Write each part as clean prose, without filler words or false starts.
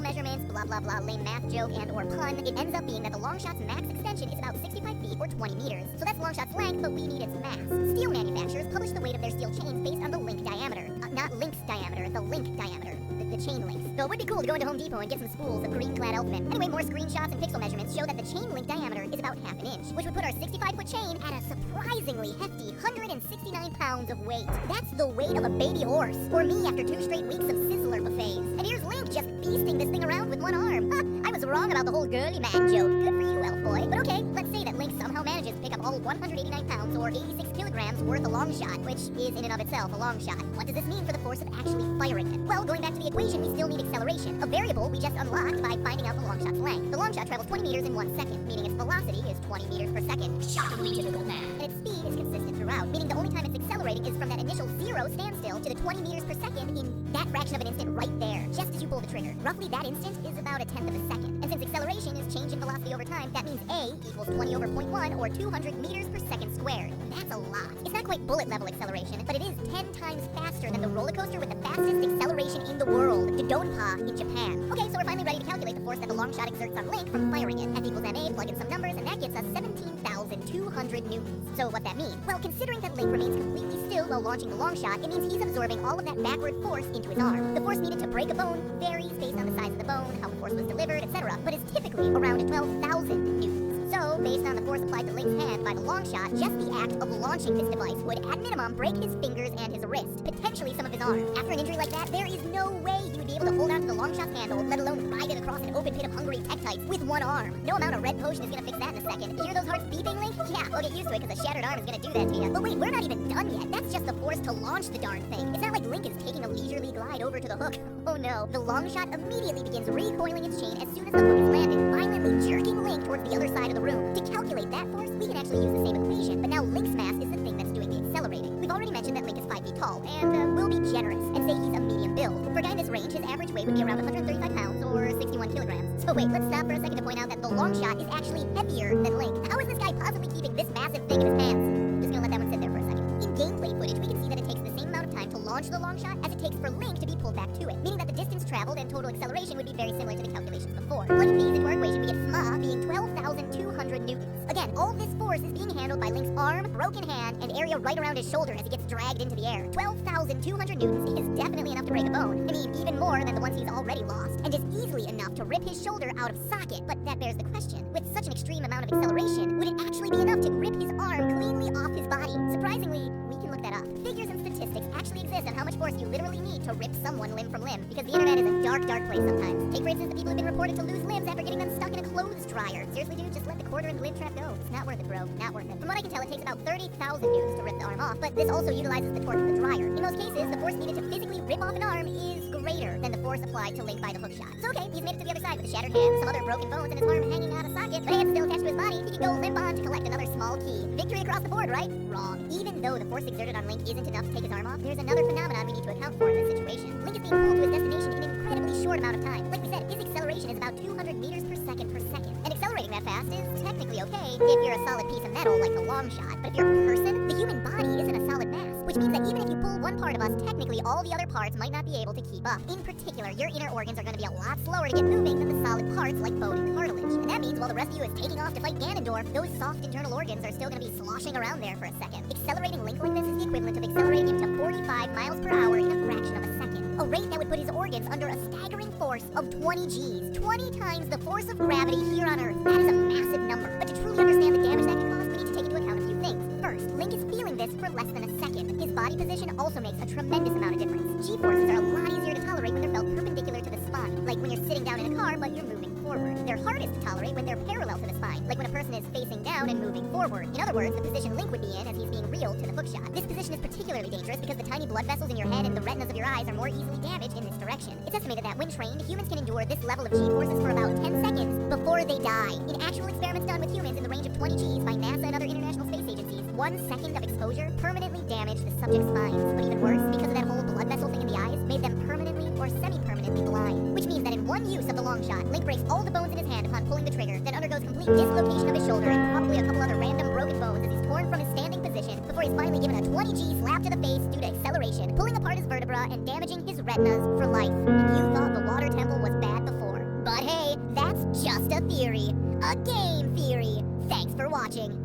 Measurements, blah blah blah, lame math joke and or pun, it ends up being that the Longshot's max extension is about 65 feet or 20 meters. So that's Longshot's length, but we need its mass. Steel manufacturers publish the weight of their steel chains based on the link diameter. Not Link's diameter, the link diameter. The chain links. So it would be cool to go into Home Depot and get some spools of green-clad elfmen. Anyway, more screenshots and pixel measurements show that the chain link diameter is about half an inch, which would put our 65-foot chain at a surprisingly hefty 169 pounds of weight. That's the weight of a baby horse, or me after 2 straight weeks of Sizzler buffets. And here's Link just beasting this thing around with one arm. I was wrong about the whole girly man joke. Good for you, elf boy. But okay, let's say that Link somehow manages to pick up all 189 pounds or 86 kilograms worth of Longshot, which is in and of itself a long shot. What does this mean for the force of actually firing it? Well, going back to the equation, we still need acceleration, a variable we just unlocked by finding out the Longshot's length. The Longshot travels 20 meters in 1 second, meaning its velocity is 20 meters per second. Shockingly typical math. And its speed is consistent throughout, meaning the only time it's accelerating is from that initial 0 standstill to the 20 meters per second in that fraction of an instant right there, just as you pull the trigger. Roughly that instant is about a tenth of a second. And since acceleration is change in velocity over time, that means A equals 20 over 0.1 or 200 meters per second squared. And that's a lot. It's not quite bullet level acceleration, but it is 10 times faster than the roller coaster with the fastest acceleration in the world, Dodonpa in Japan. Okay, so we're finally ready to calculate the force that the Longshot exerts on Link from firing it. F equals ma, plug in some numbers, and that gets us 17,200 newtons. So what that means? Well, considering that Link remains completely still while launching the Longshot, it means he's absorbing all of that backward force into his arm. The force needed to break a bone varies based on the size of the bone, how the force was delivered, etc., but it's typically around 12,000 newtons. So, based on the force applied to Link's hand by the Longshot, just the act of launching this device would, at minimum, break his fingers and his wrist, potentially some of his arm. After an injury like that, there is no way he would be able to hold onto the Longshot's handle, let alone ride it across an open pit of hungry Tektites with one arm. No amount of red potion is gonna fix that in a second. Hear those hearts beeping, Link? Yeah, we'll get used to it because a shattered arm is gonna do that to you. But wait, we're not even done yet. That's just the force to launch the darn thing. It's not like Link is taking a leisurely glide over to the hook. Oh no. The Longshot immediately begins recoiling its chain as soon as the hook is landed, violently jerking Link towards the other side of the room. To calculate that force, we can actually use the same equation, but now Link's mass is the thing that's doing the accelerating. We've already mentioned that Link is 5 feet tall, and we'll be generous and say he's a medium build. For a guy in this range, his average weight would be around 135 pounds or 61 kilograms. So wait, let's stop for a second to point out that the Longshot is actually heavier than Link. How is this guy possibly keeping this massive thing in his pants? Just gonna let that one sit there for a second. In gameplay footage, we can see that it takes the same amount of time to launch the Longshot as it takes for Link to be pulled back to it, meaning that the distance traveled and total acceleration would be very similar to the calculations before. Plugging these into our equation, we get SMA being 12,200 newtons. Again, all this force is being handled by Link's arm, broken hand, and area right around his shoulder as he gets dragged into the air. 12,200 newtons is definitely enough to break a bone. I mean, even more than the ones he's already lost, and is easily enough to rip his shoulder out of socket. But that bears the question, with such an extreme amount of acceleration, would it actually be enough to rip his arm cleanly off his body? Surprisingly, we can look that up. Figures and statistics actually exist on how much force you literally need to rip someone limb from limb, because the internet is a dark, dark place sometimes. Take for instance the people who've been reported to lose limbs after getting them stuck in a clothes dryer. Seriously, dude, just let the quarter and lid trap go. It's not worth it, bro. Not worth it. From what I can tell, it takes about 30,000 newtons to rip the arm off, but this also utilizes the torque of the dryer. In most cases, the force needed to physically rip off an arm is greater than the force applied to Link by the hook shot. So okay, he's made it to the other side with a shattered hand, some other broken bones, and his arm hanging out of socket, but it's still attached to his body. He can go limp on to collect another small key. Victory across the board, right? Wrong. Even though the force exerted on Link isn't enough to take his arm off, there's another phenomenon we need to account for in this situation. Link is being pulled to his destination in an incredibly short amount of time. Like we said, his acceleration is about 200 meters per second per second. And accelerating that fast is technically okay if you're a solid piece of metal like the Longshot, but if you're a person, the human body isn't a solid mass, which means that even if you pull one part of us, technically all the other parts might not be able to keep up. In particular, your inner organs are going to be a lot slower to get moving than the solid parts like bone and cartilage. And that means while the rest of you is taking off to fight Ganondorf, those soft internal organs are still going to be sloshing around there for a second. Accelerating Link like this is the equivalent of accelerating him to 45 miles per hour in a fraction of a second. A rate that would put his organs under a staggering force of 20 Gs. 20 times the force of gravity here on Earth. That is a massive number. But to truly understand the damage that can cause, we need to take into account a few things. First, Link is feeling this for less than a second. His body position also makes a tremendous amount of difference. G-forces are a lot easier to tolerate when they're felt perpendicular to the spine, like when you're sitting down in a car but you're moving forward. They're hardest to tolerate when they're parallel to the spine, like when a person is facing down and moving forward. In other words, the position Link would be in as he's being reeled to the hookshot. This position is particularly dangerous because the tiny blood vessels in your head and the retinas of your eyes are more easily damaged in this direction. It's estimated that when trained, humans can endure this level of G-forces for about 10 seconds before they die. In actual experiments done with humans in the range of 20 Gs by NASA and other international space agencies, 1 second of exposure permanently damaged the subject's spines. But even worse, because of that whole blood vessel thing in the eyes, made them permanently or semi-permanently blind. Which means that in one use of the long shot, Link breaks all the bones in his hand upon pulling the trigger, then undergoes complete dislocation of his shoulder and probably a couple other random broken bones as he's torn from his standing position before he's finally given a 20 G slap to the face due to acceleration, pulling apart his vertebra and damaging his retinas for life. And you thought the water temple was bad before. But hey, that's just a theory. A game theory. Thanks for watching.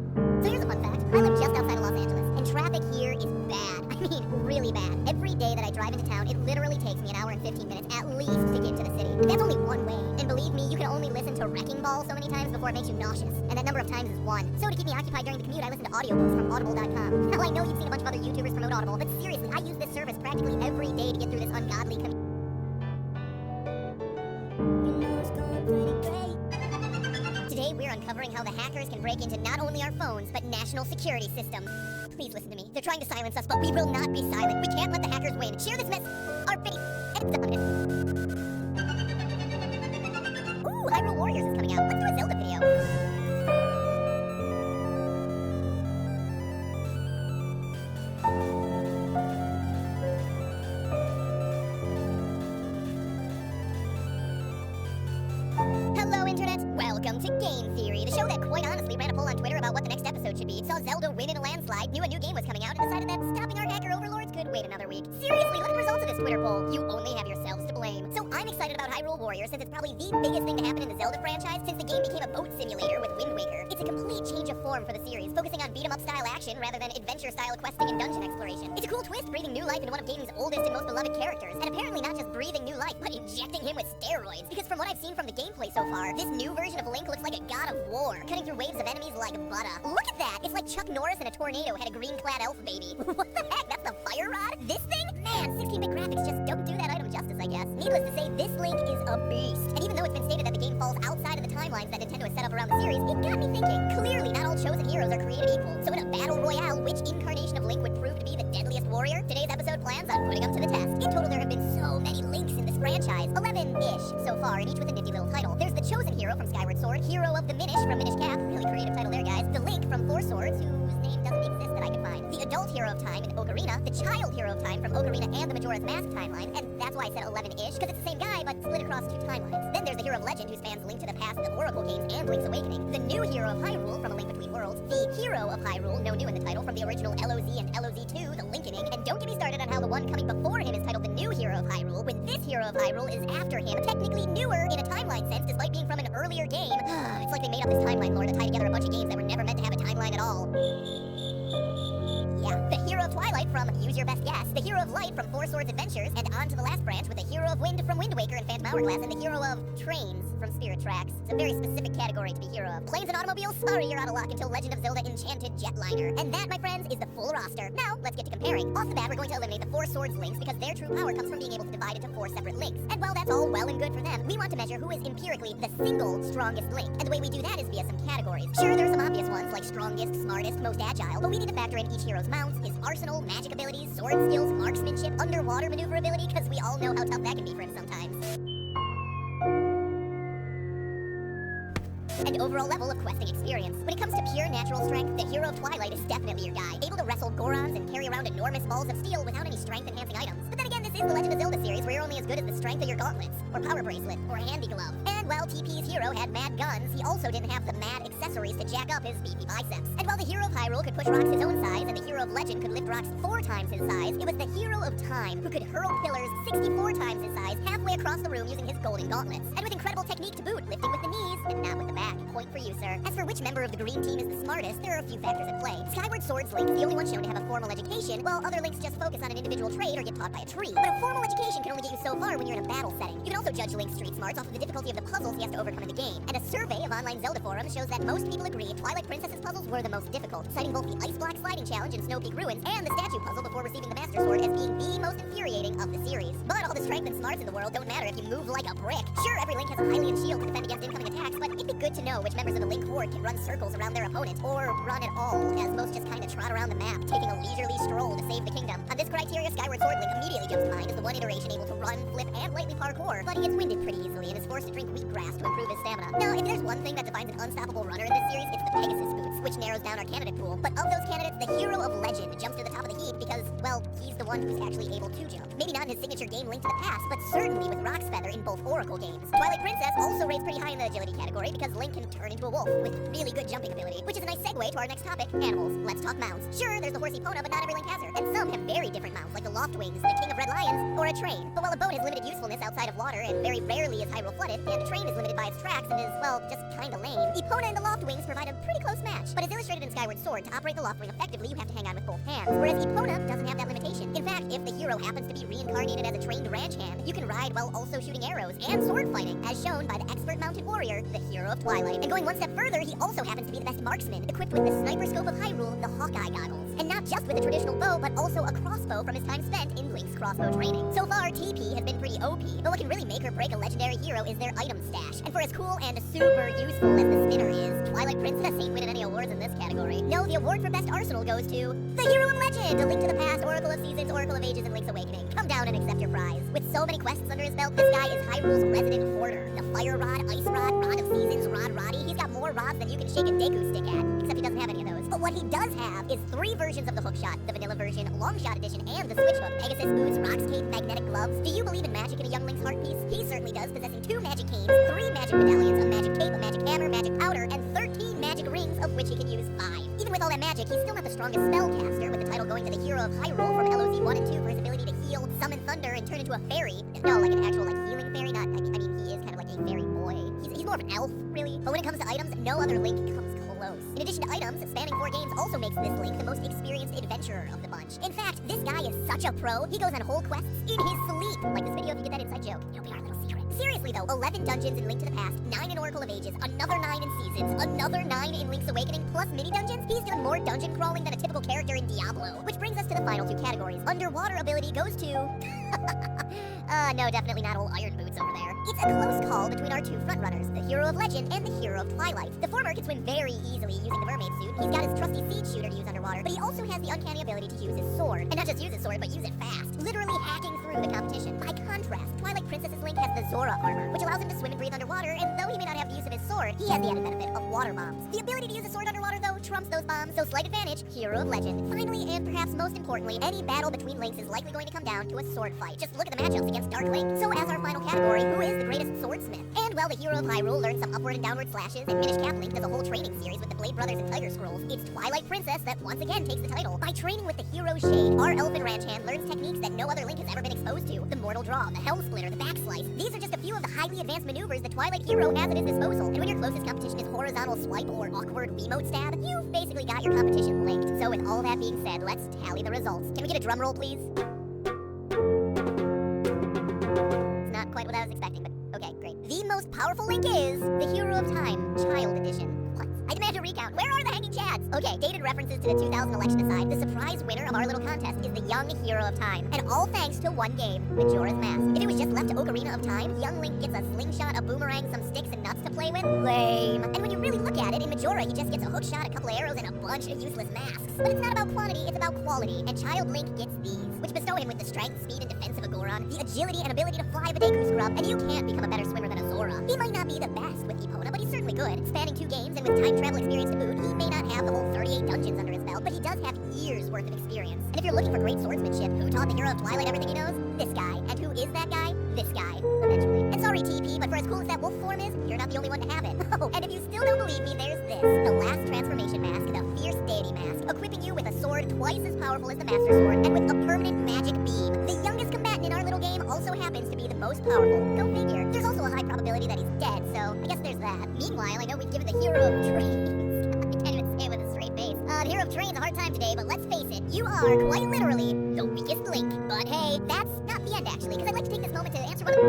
So here's a fun fact. I live just outside of Los Angeles, and traffic here is bad. I mean, really bad. Every day that I drive into town, it literally takes me an hour and 15 minutes at least to get to the city. But that's only one way. And believe me, you can only listen to Wrecking Ball so many times before it makes you nauseous. And that number of times is 1. So to keep me occupied during the commute, I listen to audiobooks from audible.com. Now I know you've seen a bunch of other YouTubers promote Audible, but seriously, I use this service practically every day to get through this ungodly commute. Today, we're uncovering how the hackers can break into not only our phones, but national security systems. Please listen to me. They're trying to silence us, but we will not be silent. We can't let the hackers win. Share this mess. Our video. Ooh, Hyrule Warriors is coming out. Let's do a Zelda video. Hello, Internet. Welcome to Game Theory, the show that quite honestly ran a poll on Twitter about what the next episode should be, saw Zelda win in a landslide, knew a new game was coming out, and decided that stopping our hacker overlords could wait another week. Seriously, look at the results of this Twitter poll. You only have yourselves to blame. So I'm excited about Hyrule Warriors since it's probably the biggest thing to happen in the Zelda franchise since the game became a boat simulator with Wind Waker. It's a complete change of form for the series, focusing on beat-em-up style action rather than adventure-style questing and dungeon exploration. It's a cool twist, breathing new life into one of gaming's oldest and most beloved characters, and apparently not just breathing new life, but injecting him with steroids. Because from what I've seen from the gameplay so far, this new version of Link looks like a god of war, cutting through waves of enemies like butter. Look at that! It's like Chuck Norris in a tornado had a green-clad elf baby. What the heck? That's the fire rod? This thing? Man, 16-bit graphics just don't do that item justice, I guess. Needless to say, this Link is a beast. And even though it's been stated that the game falls outside of the timelines that Nintendo has set up around the series, it got me thinking. Clearly, not all chosen heroes are created equal. So in a battle royale, which incarnation of Link would prove to be the deadliest warrior? Today's episode plans on putting them to the test. In total, there have been so many Links in this franchise. 11-ish so far, and each with a nifty little title. There's the chosen hero from Skyward Sword, Hero of the Minish from Minish Cap, really creative title there, guys. The Link from Four Swords, whose name doesn't exist that I can find. The adult hero of time in Ocarina, the child hero of time from Ocarina and the Majora's Mask timeline, and that's why I said 11-ish, because it's the same guy, but split across 2 timelines. Then there's the hero of legend, who spans Link to the Past, the Oracle games, and Link's Awakening. The new hero of Hyrule from A Link Between Worlds, the hero of Hyrule, no new in the title, from the original LOZ and LOZ2, the Linkening, and don't get me started on how the one coming before him is titled the new hero of Hyrule, when this hero of Hyrule is after him, technically newer in a timeline sense, despite being from an earlier game. It's like they made up this timeline lore to tie together a bunch of games that were never meant to have a timeline at all. Yeah, the hero of Twilight from Use Your Best Guess, the hero of Light from Four Swords Adventures, and on to the last branch with the hero of Wind from Wind Waker and Phantom Hourglass, and the hero of Trains from Spirit Tracks. It's a very specific category to be hero of. Planes and automobiles? Sorry, you're out of luck until Legend of Zelda Enchanted Jetliner. And that, my friends, is the full roster. Now, let's get to comparing. Off the bat, we're going to eliminate the Four Swords Links because their true power comes from being able to divide into 4 separate links. And while that's all well and good for them, we want to measure who is empirically the single strongest link. And the way we do that is via some categories. Sure, there are some obvious ones like strongest, smartest, most agile, but we need to factor in each hero's mounts, his arsenal, magic abilities, sword skills, marksmanship, underwater maneuverability, because we all know how tough that can be for him sometimes. And overall level of questing experience. When it comes to pure natural strength, the hero of Twilight is definitely your guy. Able to wrestle Gorons and carry around enormous balls of steel without any strength-enhancing items. But then again, this is the Legend of Zelda series where you're only as good as the strength of your gauntlets, or power bracelet, or handy glove. And while TP's hero had mad guns, he also didn't have the mad accessories to jack up his beefy biceps. And while the hero of Hyrule could push rocks his own size, and the hero of Legend could lift rocks 4 times his size, it was the hero of Time who could hurl pillars 64 times his size halfway across the room using his golden gauntlets. And with incredible technique to boot, lifting with the knees and not with the back. Point for you, sir. As for which member of the green team is the smartest, there are a few factors at play. Skyward Sword's Link is the only one shown to have a formal education, while other Links just focus on an individual trait or get taught by a tree. But a formal education can only get you so far when you're in a battle setting. You can also judge Link's street smarts off of the difficulty of the puzzles he has to overcome in the game. And a survey of online Zelda forums shows that most people agree Twilight Princess's puzzles were the most difficult, citing both the Ice Block sliding challenge in Snow Peak ruins and the statue puzzle before receiving the Master Sword as being the most infuriating of the series. But all the strength and smarts in the world don't matter if you move like a brick. Sure, every Link has a Hylian shield to defend against incoming attacks, but it'd be good to know which members of the Link Horde can run circles around their opponent, or run at all, as most just kinda trot around the map, taking a leisurely stroll to save the kingdom. On this criteria, Skyward Sword Link immediately jumps to mind as the one iteration able to run, flip, and lightly parkour, but he gets winded pretty easily and is forced to drink wheatgrass to improve his stamina. Now, if there's one thing that defines an unstoppable runner in this series, it's the Pegasus boots, which narrows down our candidate pool. But of those candidates, the hero of legend jumps to the top of the heap because, well, he's the one who's actually able to jump. Maybe not in his signature game Link to the Past, but certainly with Rock's Feather in both Oracle games. Twilight Princess also rates pretty high in the agility category because Link can turn into a wolf with really good jumping ability, which is a nice segue to our next topic, animals. Let's talk mounts. Sure, there's the horsey Epona, but not every Link has her, and some have very different mounts, like the Loftwings, the King of Red Lions, or a train. But while a boat has limited usefulness outside of water and very rarely is Hyrule flooded, and a train is limited by its tracks and is, well, just kinda lame, Epona and the Loftwings provide a pretty close match. But as illustrated in Skyward Sword, to operate the Loftwing effectively, you have to hang on with both hands, whereas Epona doesn't have that limitation. In fact, if the hero happens to be reincarnated as a trained ranch hand, you can ride while also shooting arrows and sword fighting, as shown by the expert mounted warrior, the hero of Twilight. And going one step further, he also happens to be the best marksman, equipped with the sniper scope of Hyrule, the Hawkeye goggles. And not just with a traditional bow, but also a crossbow from his time spent in Link's crossbow training. So far, TP has been pretty OP, but what can really make or break a legendary hero is their item stash. And for as cool and super useful as the spinner is, Twilight Princess ain't winning any awards in this category. No, the award for best arsenal goes to the hero of legend, A Link to the Past, Oracle of Seasons, Oracle of Ages, and Link's Awakening. Come down and accept your prize. With so many quests under his belt, this guy is Hyrule's resident hoarder. The Fire Rod, Ice Rod, Rod of Seasons, Rod Roddy. He's got more rods than you can shake a Deku stick at, except he doesn't have any of those. But what he does have is 3 versions of the hookshot, the vanilla version, long shot edition, and the switch hook. Pegasus boots, Rock's cape, magnetic gloves. Do you believe in magic in a young Link's heart piece? He certainly does, possessing 2 magic canes, 3 magic medallions, a magic cape, a magic hammer, magic powder, and 13 magic rings, of which he can use 5. Even with all that magic, he's still not the strongest spellcaster, with the title going to the hero of Hyrule from LOZ 1 and 2 for his ability to heal, summon thunder, and turn into a fairy. No, like an actual healing fairy, not, I mean, he is kind of like a fairy boy. He's more of an elf, really. But when it comes to items, no other Link comes close. In addition to items, spanning 4 games also makes this Link the most experienced adventurer of the bunch. In fact, this guy is such a pro, he goes on whole quests in his sleep. Like this video if you get that inside joke. It'll be our little secret. Seriously though, 11 dungeons in Link to the Past, 9 in Oracle of Ages, another 9 in Seasons, another 9 in Link's Awakening, plus mini dungeons. He's doing more dungeon crawling than a typical character in Diablo. Which brings us to the final 2 categories. Underwater ability goes to... no, definitely not old Iron Boots over there. It's a close call between our 2 frontrunners, the hero of legend and the hero of Twilight. The former can swim very easily using the mermaid suit. He's got his trusty seed shooter to use underwater, but he also has the uncanny ability to use his sword. And not just use his sword, but use it fast, literally hacking through the competition. By contrast, Twilight Princess's Link has the Zora armor, which allows him to swim and breathe underwater, and though he may not have the use of his sword, he has the added benefit of water bombs. The ability to use a sword underwater, though, trumps those bombs, so slight advantage, hero of legend. Finally, and perhaps most importantly, any battle between Links is likely going to come down to a sword fight. Just look at the matchups against Dark Link. So as our final category, who is the greatest swordsmith? And while the hero of Hyrule learns some upward and downward slashes, and Minish Cap Link does a whole training series with the Blade Brothers and Tiger Scrolls, it's Twilight Princess that once again takes the title. By training with the hero Shade, our elfin ranch hand learns techniques that no other Link has ever been exposed to. The Mortal Draw, the Helm Splitter, the Backslice. These are just a few of the highly advanced maneuvers the Twilight hero has at his disposal. And when your closest competition is horizontal swipe or awkward Wiimote stab, you've basically got your competition linked. So with all that being said, let's tally the results. Can we get a drum roll, please? It's not quite what I was expecting, but okay, great. The most powerful Link is the Hero of Time, Child Edition. What? I demand a recount. Where are the hanging chads? Okay, dated references to the 2000 election aside, the surprise winner of our little contest is the young Hero of Time. And all thanks to one game, Majora's Mask. If it was just left to Ocarina of Time, young Link gets a slingshot, a boomerang, some sticks, and nuts to play with. Lame. And when you really look at it, in Majora, he just gets a hookshot, a couple of arrows, and a bunch of useless masks. But it's not about quantity, it's about quality. And Child Link gets these, which bestow him with the strength, speed, and defense of a Goron, the agility and ability to fly of a Deku Scrub, and you can't become a better swimmer than a Zora. He might not be the best with Epona, but he's certainly good. Spanning 2 games and with time travel experience to boot, he may not have the whole 38 dungeons under his belt, but he does have years worth of experience. And if you're looking for great swordsmanship, who taught the hero of Twilight everything he knows? This guy. And who is that guy? This guy. Eventually. And sorry, TP, but for as cool as that wolf form is, you're not the only one to have it. Oh, and if you still don't believe me, there's this. The last transformation mask, the Fierce Deity Mask, equipping you with a sword twice as powerful as the Master Sword, and with a permanent magic beam. The youngest combatant in our little game also happens to be the most powerful. Go figure. There's also a high probability that he's dead, so I guess there's that. Meanwhile, I know we've given the hero of trains. I can't even say it with a straight face. The hero of trains a hard time today, but let's face it, you are quite literally the weakest Link. But hey, that's not the end actually, because I'd like to take this moment to answer one of